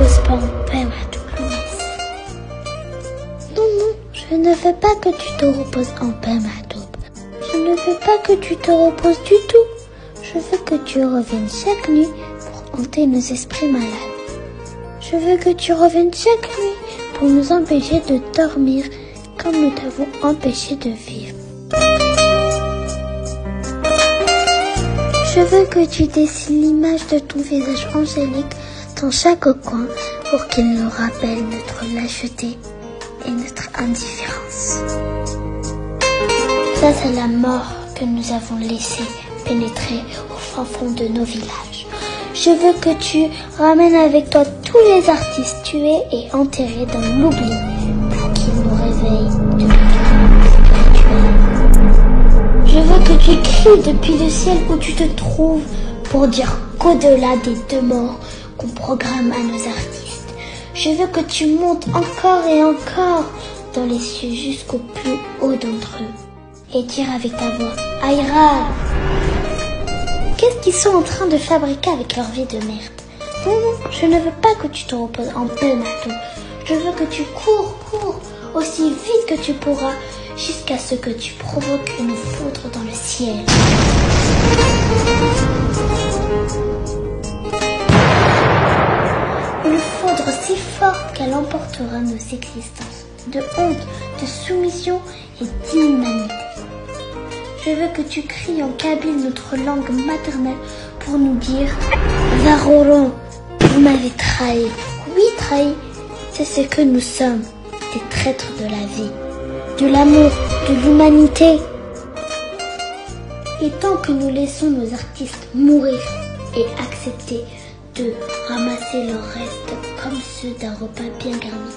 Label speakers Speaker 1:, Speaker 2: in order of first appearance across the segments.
Speaker 1: reposes pas en paix, ma douce. Non, non, je ne veux pas que tu te reposes en paix, ma douce. Je ne veux pas que tu te reposes du tout. Je veux que tu reviennes chaque nuit pour hanter nos esprits malades. Je veux que tu reviennes chaque nuit pour nous empêcher de dormir comme nous t'avons empêché de vivre. Je veux que tu dessines l'image de ton visage angélique dans chaque coin pour qu'il nous rappelle notre lâcheté et notre indifférence. Ça, c'est la mort que nous avons laissée pénétrer au fin fond de nos villages. Je veux que tu ramènes avec toi tous les artistes tués et enterrés dans l'oubli pour qu'ils nous réveillent de notre spirituel. Je veux que tu cries depuis le ciel où tu te trouves pour dire qu'au-delà des deux morts qu'on programme à nos artistes, je veux que tu montes encore et encore dans les cieux jusqu'au plus haut d'entre eux et dire avec ta voix « Aïra !» Qu'est-ce qu'ils sont en train de fabriquer avec leur vie de merde? Non, non, je ne veux pas que tu te reposes en paix, Matou. Je veux que tu cours aussi vite que tu pourras jusqu'à ce que tu provoques une foudre dans le ciel. Une foudre si forte qu'elle emportera nos existences de honte, de soumission et d'inhumanité. Je veux que tu cries en kabyle notre langue maternelle pour nous dire « Varoron, vous m'avez trahi. » Oui, trahi, c'est ce que nous sommes, des traîtres de la vie, de l'amour, de l'humanité. Et tant que nous laissons nos artistes mourir et accepter de ramasser leurs restes comme ceux d'un repas bien garni,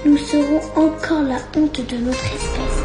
Speaker 1: nous serons encore la honte de notre espèce.